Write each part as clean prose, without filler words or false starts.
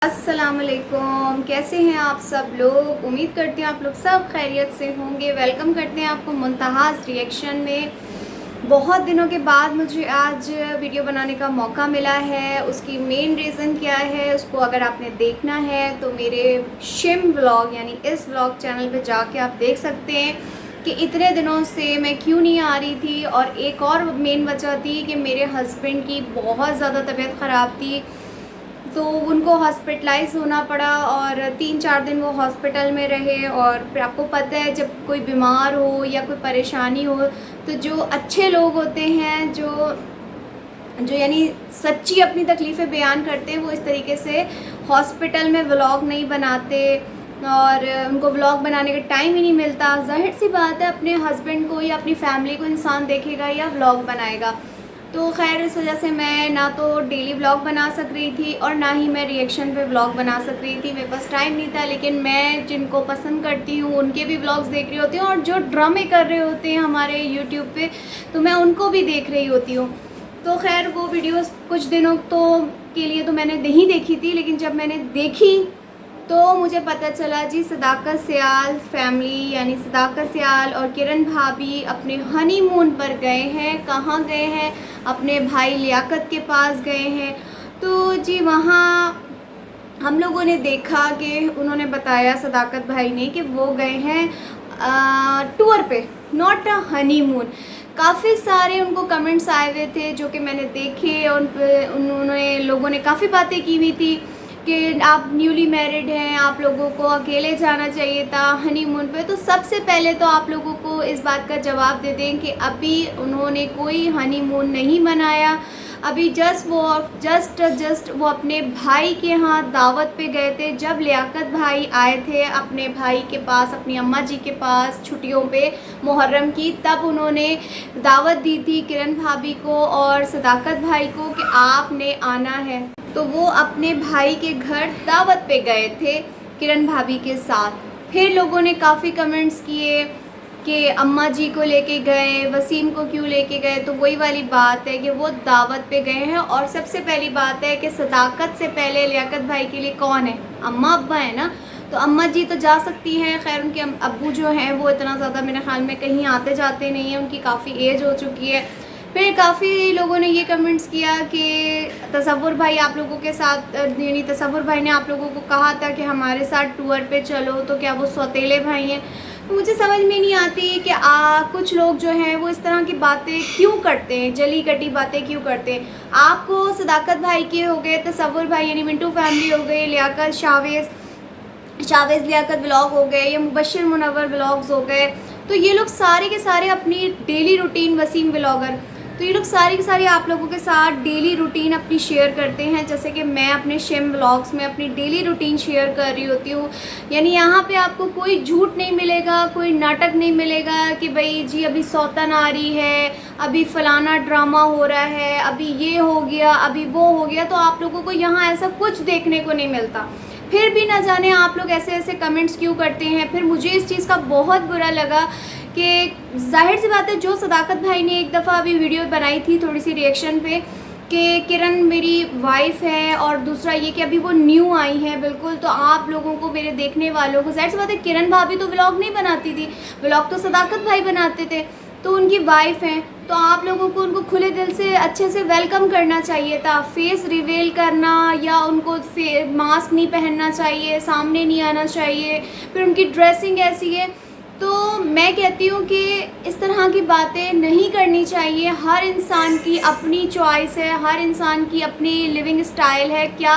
अस्सलामुअलैकुम, कैसे हैं आप सब लोग। उम्मीद करती हूँ आप लोग सब खैरियत से होंगे। वेलकम करते हैं आपको मुंतहास रिएक्शन में। बहुत दिनों के बाद मुझे आज वीडियो बनाने का मौका मिला है। उसकी मेन रीज़न क्या है, उसको अगर आपने देखना है तो मेरे शिम व्लॉग यानी इस व्लॉग चैनल पे जाके आप देख सकते हैं कि इतने दिनों से मैं क्यों नहीं आ रही थी। और एक और मेन वजह थी कि मेरे हस्बैंड की बहुत ज़्यादा तबीयत ख़राब थी, तो उनको हॉस्पिटलाइज़ होना पड़ा और 3-4 दिन वो हॉस्पिटल में रहे। और फिर आपको पता है जब कोई बीमार हो या कोई परेशानी हो तो जो अच्छे लोग होते हैं, जो जो यानी सच्ची अपनी तकलीफ़ें बयान करते हैं, वो इस तरीके से हॉस्पिटल में व्लॉग नहीं बनाते और उनको व्लॉग बनाने का टाइम ही नहीं मिलता। ज़ाहिर सी बात है, अपने हस्बैंड को या अपनी फैमिली को इंसान देखेगा या व्लॉग बनाएगा। तो खैर इस वजह से मैं ना तो डेली व्लॉग बना सक रही थी और ना ही मैं रिएक्शन पे व्लॉग बना सक रही थी। मेरे पास टाइम नहीं था। लेकिन मैं जिनको पसंद करती हूँ उनके भी व्लॉग्स देख रही होती हूँ, और जो ड्रामे कर रहे होते हैं हमारे यूट्यूब पे तो मैं उनको भी देख रही होती हूँ। तो खैर वो वीडियोस कुछ दिनों के लिए तो मैंने नहीं देखी थी, लेकिन जब मैंने देखी तो मुझे पता चला जी, सदाकत सियाल फैमिली यानी सदाकत सियाल और किरण भाभी अपने हनीमून पर गए हैं। कहाँ गए हैं? अपने भाई लियाकत के पास गए हैं। तो जी वहाँ हम लोगों ने देखा कि उन्होंने बताया, सदाकत भाई ने, कि वो गए हैं टूर पे, नॉट अ हनीमून। काफ़ी सारे उनको कमेंट्स आए हुए थे जो कि मैंने देखे। उन्होंने लोगों ने काफ़ी बातें की हुई थी कि आप न्यूली मैरिड हैं, आप लोगों को अकेले जाना चाहिए था हनीमून पे। तो सबसे पहले तो आप लोगों को इस बात का जवाब दे दें कि अभी उन्होंने कोई हनीमून नहीं मनाया। अभी जस्ट वो अपने भाई के यहाँ दावत पे गए थे। जब लियाकत भाई आए थे अपने भाई के पास, अपनी अम्मा जी के पास छुट्टियों पे मुहर्रम की, तब उन्होंने दावत दी थी किरण भाभी को और सदाकत भाई को कि आपने आना है। तो वो अपने भाई के घर दावत पे गए थे किरण भाभी के साथ। फिर लोगों ने काफ़ी कमेंट्स किए कि अम्मा जी को लेके गए, वसीम को क्यों लेके गए। तो वही वाली बात है कि वो दावत पे गए हैं। और सबसे पहली बात है कि सदाकत से पहले लियाकत भाई के लिए कौन है? अम्मा अब्बा है ना। तो अम्मा जी तो जा सकती हैं। खैर उनके अब्बू जो हैं वो इतना ज़्यादा मेरे ख्याल में कहीं आते जाते नहीं हैं, उनकी काफ़ी एज हो चुकी है। फिर काफ़ी लोगों ने ये कमेंट्स किया कि तसव्वुर भाई आप लोगों के साथ, यानी तसव्वुर भाई ने आप लोगों को कहा था कि हमारे साथ टूर पे चलो, तो क्या वो सौतेले भाई हैं? तो मुझे समझ में नहीं आती कि कुछ लोग जो हैं वो इस तरह की बातें क्यों करते हैं, जली कटी बातें क्यों करते हैं। आपको सदाकत भाई के हो गए, तसव्वुर भाई यानी मिंटू फैमिली हो गए, लियाकत शावेज़ लियाकत व्लॉग हो गए, या मुबश्शिर मुनव्वर व्लॉग्स हो गए। तो ये लोग सारे के सारे अपनी डेली रूटीन, वसीम व्लॉगर, तो ये लोग सारे के सारे आप लोगों के साथ डेली रूटीन अपनी शेयर करते हैं। जैसे कि मैं अपने शिम व्लॉग्स में अपनी डेली रूटीन शेयर कर रही होती हूँ। यानी यहाँ पे आपको कोई झूठ नहीं मिलेगा, कोई नाटक नहीं मिलेगा कि भाई जी अभी सौतन आ रही है, अभी फ़लाना ड्रामा हो रहा है, अभी ये हो गया, अभी वो हो गया। तो आप लोगों को यहाँ ऐसा कुछ देखने को नहीं मिलता। फिर भी ना जाने आप लोग ऐसे ऐसे कमेंट्स क्यों करते हैं। फिर मुझे इस चीज़ का बहुत बुरा लगा कि जाहिर सी बात है, जो सदाकत भाई ने एक दफ़ा अभी वीडियो बनाई थी थोड़ी सी रिएक्शन पे कि किरण मेरी वाइफ है, और दूसरा ये कि अभी वो न्यू आई हैं बिल्कुल। तो आप लोगों को, मेरे देखने वालों को, जाहिर सी बात है किरण भाभी तो व्लॉग नहीं बनाती थी, व्लॉग तो सदाकत भाई बनाते थे। तो उनकी वाइफ हैं, तो आप लोगों को उनको खुले दिल से अच्छे से वेलकम करना चाहिए था। फेस रिवील करना या उनको मास्क नहीं पहनना चाहिए, सामने नहीं आना चाहिए। फिर उनकी ड्रेसिंग ऐसी है। तो मैं कहती हूँ कि इस तरह की बातें नहीं करनी चाहिए। हर इंसान की अपनी चॉइस है, हर इंसान की अपनी लिविंग स्टाइल है, क्या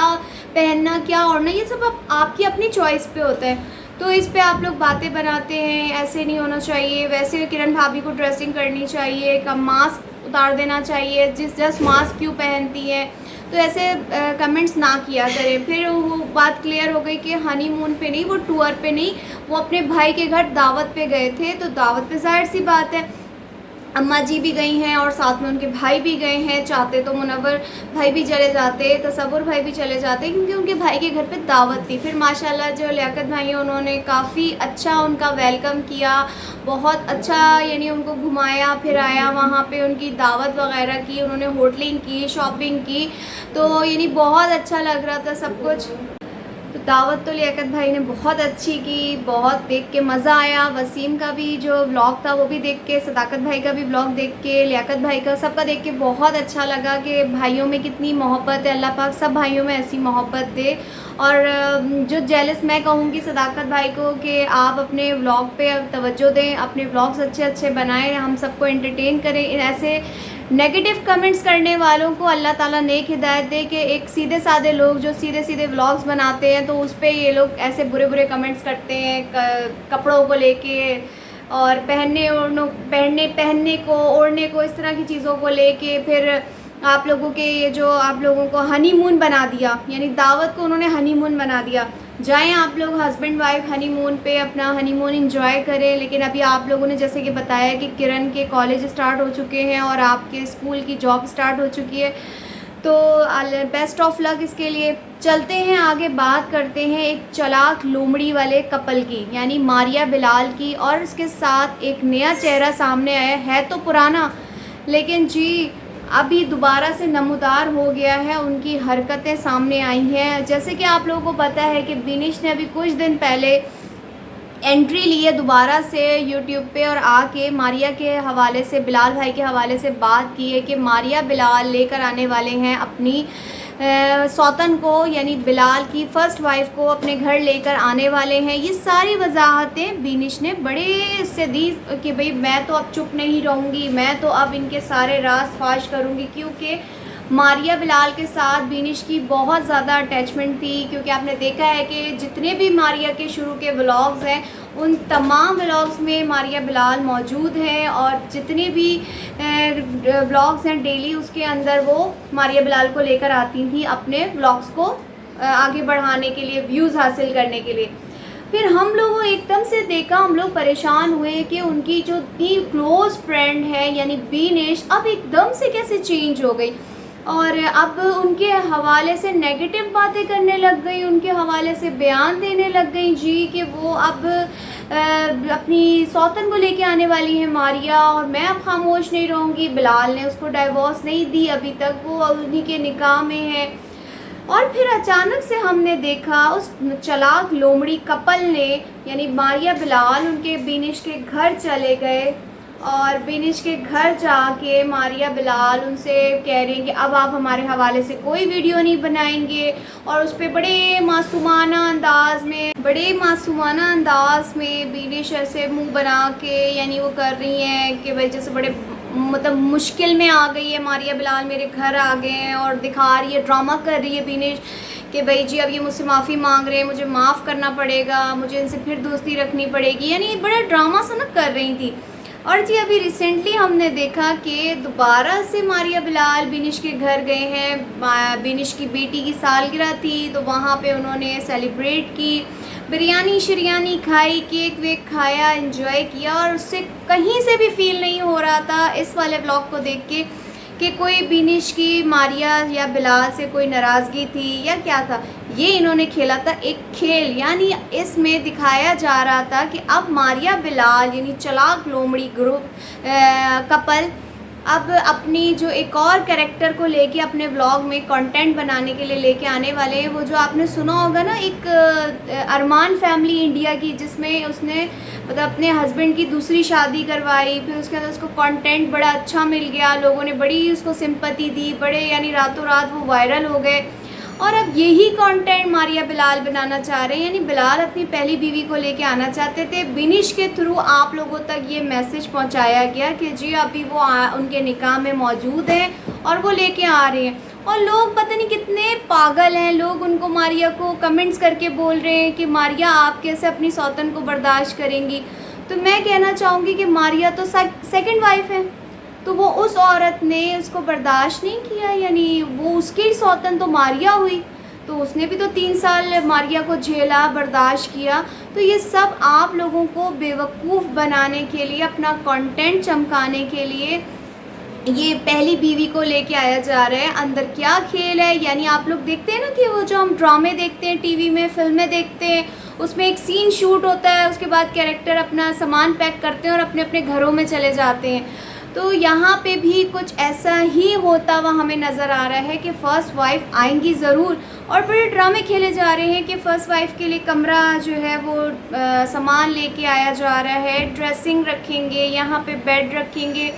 पहनना क्या ओढ़ना, ये सब आपकी अपनी चॉइस पे होता है। तो इस पे आप लोग बातें बनाते हैं, ऐसे नहीं होना चाहिए। वैसे किरण भाभी को ड्रेसिंग करनी चाहिए, का मास्क उतार देना चाहिए, जस्ट मास्क क्यों पहनती है। तो ऐसे कमेंट्स ना किया करें। फिर वो बात क्लियर हो गई कि हनीमून पे नहीं, वो टूर पे नहीं, वो अपने भाई के घर दावत पे गए थे। तो दावत पे जाहिर सी बात है अम्मा जी भी गई हैं और साथ में उनके भाई भी गए हैं। चाहते तो मुनव्वर भाई भी चले जाते, तसव्वुर भाई भी चले जाते, क्योंकि उनके भाई के घर पे दावत थी। फिर माशाल्लाह जो लियाकत भाई हैं उन्होंने काफ़ी अच्छा उनका वेलकम किया, बहुत अच्छा, यानी उनको घुमाया फिराया, वहाँ पे उनकी दावत वगैरह की, उन्होंने होटलिंग की, शॉपिंग की। तो यानी बहुत अच्छा लग रहा था सब कुछ। तो दावत तो लियाकत भाई ने बहुत अच्छी की, बहुत देख के मज़ा आया। वसीम का भी जो व्लॉग था वो भी देख के, सदाकत भाई का भी व्लॉग देख के, लियाकत भाई का, सबका देख के बहुत अच्छा लगा कि भाइयों में कितनी मोहब्बत है। अल्लाह पाक सब भाइयों में ऐसी मोहब्बत दे। और जो जेलस मैं कहूँगी सदाकत भाई को कि आप अपने व्लॉग पे तवज्जो दें, अपने व्लॉग्स अच्छे अच्छे बनाएं, हम सबको एंटरटेन करें। ऐसे नेगेटिव कमेंट्स करने वालों को अल्लाह ताला नेक हिदायत दे कि एक सीधे साधे लोग जो सीधे सीधे व्लॉग्स बनाते हैं तो उस पर ये लोग ऐसे बुरे बुरे कमेंट्स करते हैं कपड़ों को लेके और पहनने को, ओढ़ने को, इस तरह की चीज़ों को लेके। फिर आप लोगों के ये जो आप लोगों को हनीमून बना दिया, यानी दावत को उन्होंने हनीमून बना दिया। जाएं आप लोग हस्बैंड वाइफ हनीमून पे, अपना हनीमून एंजॉय करें। लेकिन अभी आप लोगों ने जैसे कि बताया कि किरण के कॉलेज स्टार्ट हो चुके हैं और आपके स्कूल की जॉब स्टार्ट हो चुकी है, तो बेस्ट ऑफ लक इसके लिए। चलते हैं आगे, बात करते हैं एक चलाक लोमड़ी वाले कपल की, यानी मारिया बिलाल की। और इसके साथ एक नया चेहरा सामने आया है, तो पुराना लेकिन जी अभी दोबारा से नमूदार हो गया है, उनकी हरकतें सामने आई हैं। जैसे कि आप लोगों को पता है कि बिनिश ने अभी कुछ दिन पहले एंट्री ली है दोबारा से यूट्यूब पे और आके मारिया के हवाले से, बिलाल भाई के हवाले से बात की है कि मारिया बिलाल लेकर आने वाले हैं अपनी सौतन को, यानी बिलाल की फ़र्स्ट वाइफ को अपने घर लेकर आने वाले हैं। ये सारी वजाहतें बिनिश ने बड़े से दी कि भाई मैं तो अब चुप नहीं रहूँगी, मैं तो अब इनके सारे राज फाश करूँगी, क्योंकि मारिया बिलाल के साथ बिनिश की बहुत ज़्यादा अटैचमेंट थी। क्योंकि आपने देखा है कि जितने भी मारिया के शुरू के व्लॉग्स हैं उन तमाम व्लॉग्स में मारिया बिलाल मौजूद हैं और जितने भी व्लॉग्स हैं डेली उसके अंदर वो मारिया बिलाल को लेकर आती थी अपने व्लॉग्स को आगे बढ़ाने के लिए, व्यूज़ हासिल करने के लिए। फिर हम लोगों एकदम से देखा, हम लोग परेशान हुए कि उनकी जो इतनी क्लोज़ फ्रेंड है यानी बिनिश अब एकदम से कैसे चेंज हो गई और अब उनके हवाले से नेगेटिव बातें करने लग गई, उनके हवाले से बयान देने लग गई जी कि वो अब अपनी सौतन को लेके आने वाली है मारिया और मैं अब खामोश नहीं रहूँगी। बिलाल ने उसको डाइवोर्स नहीं दी अभी तक, वो उन्हीं के निकाह में है। और फिर अचानक से हमने देखा उस चलाक लोमड़ी कपल ने यानी मारिया बिलाल उनके बिनिश के घर चले गए और बिनिश के घर जाके मारिया बिलाल उनसे कह रहे हैं कि अब आप हमारे हवाले से कोई वीडियो नहीं बनाएंगे और उस पर बड़े मासूमाना अंदाज में बिनिश ऐसे मुंह बना के यानी वो कर रही हैं कि भाई जैसे बड़े मतलब मुश्किल में आ गई है मारिया बिलाल, मेरे घर आ गए हैं और दिखा रही है, ड्रामा कर रही है बिनिश कि भाई जी अब ये मुझसे माफ़ी मांग रहे हैं, मुझे माफ़ करना पड़ेगा, मुझे इनसे फिर दोस्ती रखनी पड़ेगी, यानी बड़ा ड्रामा सा ना कर रही थी। और जी अभी रिसेंटली हमने देखा कि दोबारा से मारिया बिलाल बिनिश के घर गए हैं। बिनिश की बेटी की सालगिरह थी तो वहाँ पे उन्होंने सेलिब्रेट की, बिरयानी शिरयानी खाई, केक वेक खाया, एंजॉय किया और उससे कहीं से भी फील नहीं हो रहा था इस वाले ब्लॉग को देख के कि कोई बिनिश की मारिया या बिलाल से कोई नाराज़गी थी या क्या था। ये इन्होंने खेला था एक खेल, यानी इसमें दिखाया जा रहा था कि अब मारिया बिलाल यानी चलाक लोमड़ी ग्रुप कपल अब अपनी जो एक और कैरेक्टर को लेके अपने व्लॉग में कंटेंट बनाने के लिए लेके आने वाले हैं। वो जो आपने सुना होगा ना एक अरमान फैमिली इंडिया की, जिसमें उसने मतलब अपने हस्बैंड की दूसरी शादी करवाई, फिर उसके अंदर उसको कंटेंट बड़ा अच्छा मिल गया, लोगों ने बड़ी उसको सिंपैथी दी, बड़े यानी रातों रात वो वायरल हो गए। और अब यही कंटेंट मारिया बिलाल बनाना चाह रहे हैं, यानी बिलाल अपनी पहली बीवी को लेके आना चाहते थे। बिनिश के थ्रू आप लोगों तक ये मैसेज पहुंचाया गया कि जी अभी वो उनके निकाह में मौजूद हैं और वो लेके आ रहे हैं। और लोग पता नहीं कितने पागल हैं, लोग उनको मारिया को कमेंट्स करके बोल रहे हैं कि मारिया आप कैसे अपनी सौतन को बर्दाश्त करेंगी। तो मैं कहना चाहूँगी कि मारिया तो सेकंड वाइफ है, तो वो उस औरत ने उसको बर्दाश्त नहीं किया, यानी वो उसकी सौतन तो मारिया हुई, तो उसने भी तो 3 साल मारिया को झेला, बर्दाश्त किया। तो ये सब आप लोगों को बेवकूफ़ बनाने के लिए, अपना कंटेंट चमकाने के लिए ये पहली बीवी को लेके आया जा रहा है। अंदर क्या खेल है, यानी आप लोग देखते हैं ना कि वो जो हम ड्रामे देखते हैं टीवी में, फिल्में देखते हैं, उसमें एक सीन शूट होता है, उसके बाद कैरेक्टर अपना सामान पैक करते हैं और अपने अपने घरों में चले जाते हैं। तो यहाँ पे भी कुछ ऐसा ही होता हुआ हमें नज़र आ रहा है कि फ़र्स्ट वाइफ आएंगी ज़रूर, और बड़े ड्रामे खेले जा रहे हैं कि फ़र्स्ट वाइफ के लिए कमरा जो है वो सामान लेके आया जा रहा है, ड्रेसिंग रखेंगे, यहाँ पे बेड रखेंगे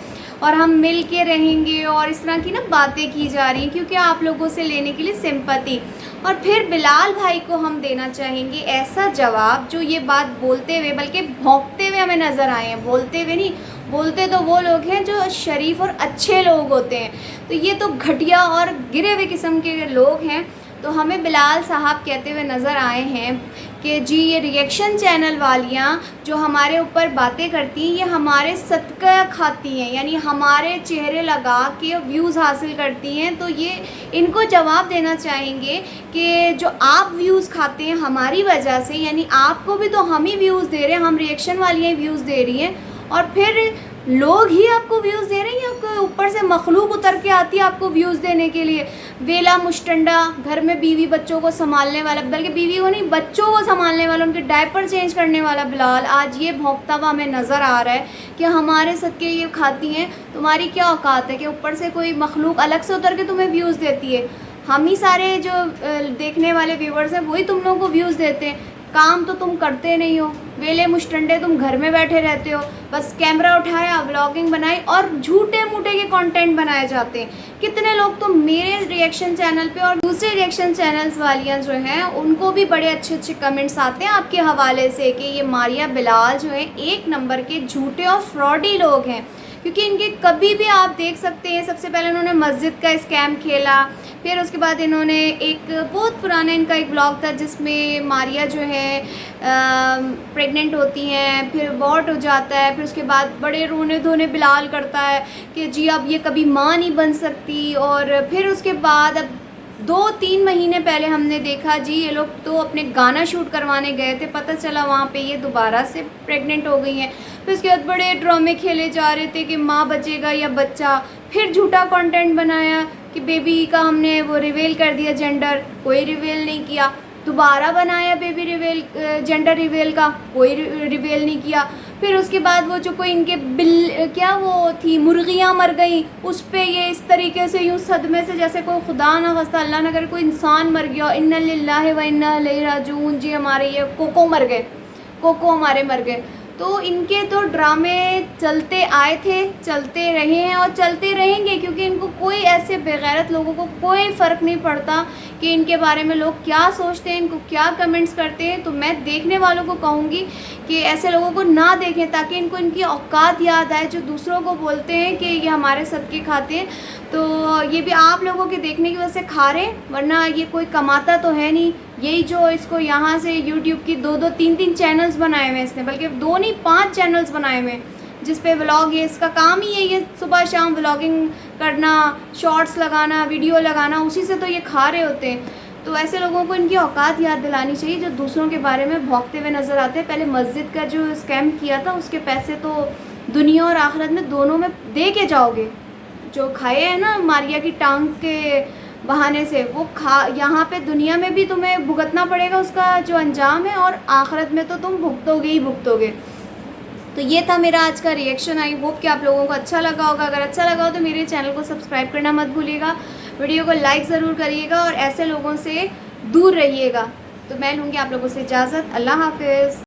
और हम मिल के रहेंगे, और इस तरह की ना बातें की जा रही हैं क्योंकि आप लोगों से लेने के लिए सिंपैथी। और फिर बिलाल भाई को हम देना चाहेंगे ऐसा जवाब जो ये बात बोलते हुए बल्कि भौंकते हुए हमें नज़र आए हैं। बोलते हुए नहीं, बोलते तो वो लोग हैं जो शरीफ और अच्छे लोग होते हैं, तो ये तो घटिया और गिरे हुए किस्म के लोग हैं। तो हमें बिलाल साहब कहते हुए नज़र आए हैं कि जी ये रिएक्शन चैनल वालियाँ जो हमारे ऊपर बातें करती हैं ये हमारे सदका खाती हैं, यानी हमारे चेहरे लगा के व्यूज़ हासिल करती हैं। तो ये इनको जवाब देना चाहेंगे कि जो आप व्यूज़ खाते हैं हमारी वजह से, यानी आपको भी तो हम ही व्यूज़ दे रहे हैं, हम रिएक्शन वालियाँ ही व्यूज़ दे रही हैं, और फिर लोग ही आपको व्यूज़ दे रहे हैं, आपको ऊपर से मखलूक उतर के आती है आपको व्यूज़ देने के लिए। वेला मुश्तंडा, घर में बीवी बच्चों को संभालने वाला, बल्कि बीवी को नहीं बच्चों को संभालने वाला, उनके डायपर चेंज करने वाला बिलाल आज ये भौंकता हुआ हमें नज़र आ रहा है कि हमारे सदके ये खाती हैं। तुम्हारी क्या औकात है कि ऊपर से कोई मखलूक अलग से उतर के तुम्हें व्यूज़ देती है? हम ही सारे जो देखने वाले व्यूवर्स हैं वही तुम लोगों को व्यूज़ देते हैं। काम तो तुम करते नहीं हो, वेले मुश्तंडे तुम घर में बैठे रहते हो, बस कैमरा उठाया, व्लॉगिंग बनाई और झूठे मूठे के कंटेंट बनाए जाते हैं। कितने लोग तो मेरे रिएक्शन चैनल पे और दूसरे रिएक्शन चैनल्स वालियाँ जो हैं उनको भी बड़े अच्छे अच्छे कमेंट्स आते हैं आपके हवाले से कि ये मारिया बिलाल जो है एक नंबर के झूठे और फ्रॉडी लोग हैं, क्योंकि इनके कभी भी आप देख सकते हैं। सबसे पहले इन्होंने मस्जिद का स्कैम खेला, फिर उसके बाद इन्होंने एक बहुत पुराना इनका एक ब्लॉग था जिसमें मारिया जो है प्रेग्नेंट होती हैं, फिर अबॉर्ट हो जाता है, फिर उसके बाद बड़े रोने धोने बिलाल करता है कि जी अब ये कभी माँ नहीं बन सकती। और फिर उसके बाद अब 2-3 महीने पहले हमने देखा जी ये लोग तो अपने गाना शूट करवाने गए थे, पता चला वहाँ पे ये दोबारा से प्रेग्नेंट हो गई हैं। फिर उसके बाद बड़े ड्रामे खेले जा रहे थे कि माँ बचेगा या बच्चा, फिर झूठा कंटेंट बनाया कि बेबी का हमने वो रिवील कर दिया जेंडर, कोई रिवील नहीं किया, दोबारा बनाया बेबी रिवील जेंडर रिवील का, कोई रिवील नहीं किया। फिर उसके बाद वो जो कोई इनके क्या वो थी मुर्गियाँ मर गई, उस पर ये इस तरीके से यूँ सदमे से जैसे कोई खुदा ना खास्ता अल्लाह ना करे कोई इंसान मर गया, इन्ना लिल्लाहि व इन्ना इलैहि राजिऊन, जी हमारे ये कोको मर गए, कोको हमारे मर गए। तो इनके तो ड्रामे चलते आए थे, चलते रहे हैं और चलते रहेंगे, क्योंकि इनको कोई ऐसे बेगैरत लोगों को कोई फ़र्क नहीं पड़ता कि इनके बारे में लोग क्या सोचते हैं, इनको क्या कमेंट्स करते हैं। तो मैं देखने वालों को कहूँगी कि ऐसे लोगों को ना देखें ताकि इनको इनकी औकात याद आए जो दूसरों को बोलते हैं कि ये हमारे सदके खाते हैं। तो ये भी आप लोगों के देखने की वजह से खा रहे हैं, वरना ये कोई कमाता तो है नहीं। यही जो इसको यहाँ से यूट्यूब की 2-2 3-3 चैनल्स बनाए हुए हैं इसने, बल्कि 2 नहीं 5 चैनल्स बनाए हुए हैं जिस पे व्लॉग है, इसका काम ही है ये सुबह शाम व्लॉगिंग करना, शॉर्ट्स लगाना, वीडियो लगाना, उसी से तो ये खा रहे होते हैं। तो ऐसे लोगों को इनकी औकात याद दिलानी चाहिए जो दूसरों के बारे में भौंकते हुए नज़र आते हैं। पहले मस्जिद का जो स्कैम किया था उसके पैसे तो दुनिया और आखिरत में दोनों में दे के जाओगे। जो खाए हैं ना मारिया की टांग के बहाने से, वो यहाँ पे दुनिया में भी तुम्हें भुगतना पड़ेगा उसका जो अंजाम है, और आखिरत में तो तुम भुगतोगे ही भुगतोगे। तो ये था मेरा आज का रिएक्शन। आई होप कि आप लोगों को अच्छा लगा होगा। अगर अच्छा लगा हो तो मेरे चैनल को सब्सक्राइब करना मत भूलिएगा, वीडियो को लाइक ज़रूर करिएगा और ऐसे लोगों से दूर रहिएगा। तो मैं लूँगी आप लोगों से इजाज़त। अल्लाह हाफिज़।